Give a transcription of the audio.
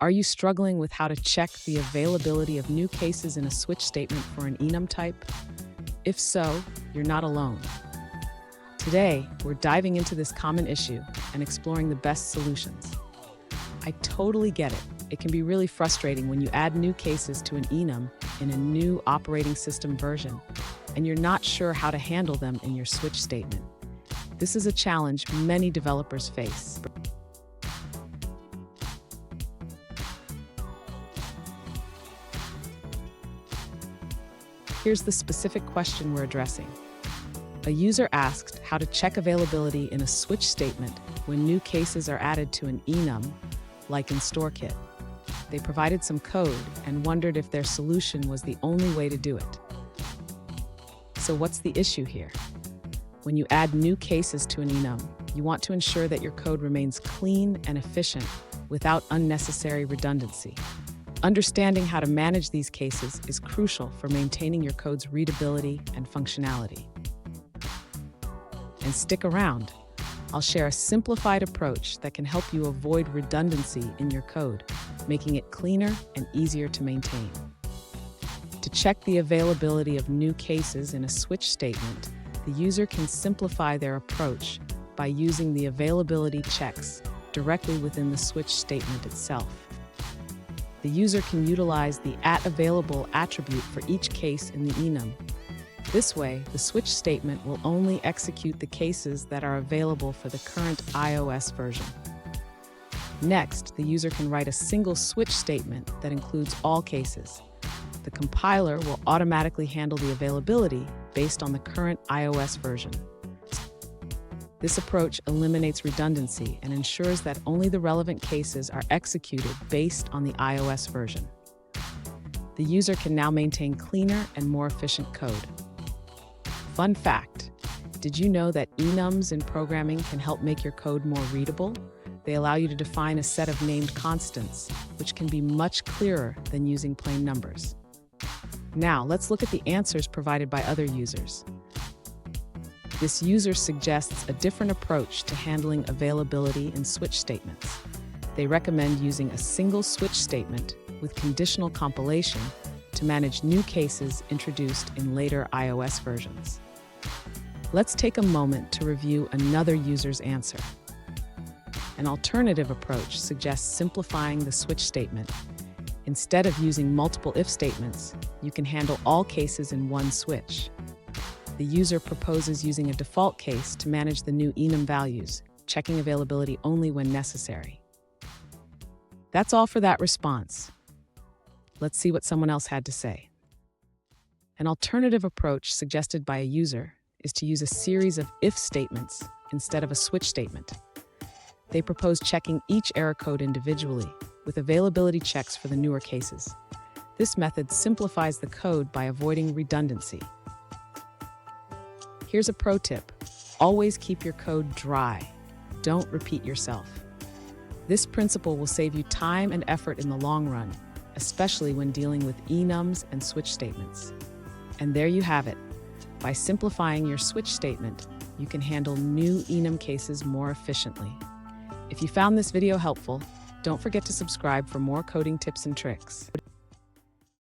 Are you struggling with how to check the availability of new cases in a switch statement for an enum type? If so, you're not alone. Today, we're diving into this common issue and exploring the best solutions. I totally get it. It can be really frustrating when you add new cases to an enum in a new operating system version, and you're not sure how to handle them in your switch statement. This is a challenge many developers face. Here's the specific question we're addressing. A user asked how to check availability in a switch statement when new cases are added to an enum, like in toolkit. They provided some code and wondered if their solution was the only way to do it. So what's the issue here? When you add new cases to an enum, you want to ensure that your code remains clean and efficient without unnecessary redundancy. Understanding how to manage these cases is crucial for maintaining your code's readability and functionality. And stick around. I'll share a simplified approach that can help you avoid redundancy in your code, making it cleaner and easier to maintain. To check the availability of new cases in a switch statement, the user can simplify their approach by using the availability checks directly within the switch statement itself. The user can utilize the @available attribute for each case in the enum. This way, the switch statement will only execute the cases that are available for the current iOS version. Next, the user can write a single switch statement that includes all cases. The compiler will automatically handle the availability based on the current iOS version. This approach eliminates redundancy and ensures that only the relevant cases are executed based on the iOS version. The user can now maintain cleaner and more efficient code. Fun fact, did you know that enums in programming can help make your code more readable? They allow you to define a set of named constants, which can be much clearer than using plain numbers. Now, let's look at the answers provided by other users. This user suggests a different approach to handling availability in switch statements. They recommend using a single switch statement with conditional compilation to manage new cases introduced in later iOS versions. Let's take a moment to review another user's answer. An alternative approach suggests simplifying the switch statement. Instead of using multiple if statements, you can handle all cases in one switch. The user proposes using a default case to manage the new enum values, checking availability only when necessary. That's all for that response. Let's see what someone else had to say. An alternative approach suggested by a user is to use a series of if statements instead of a switch statement. They propose checking each error code individually, with availability checks for the newer cases. This method simplifies the code by avoiding redundancy. Here's a pro tip. Always keep your code dry. Don't repeat yourself. This principle will save you time and effort in the long run, especially when dealing with enums and switch statements. And there you have it. By simplifying your switch statement, you can handle new enum cases more efficiently. If you found this video helpful, don't forget to subscribe for more coding tips and tricks.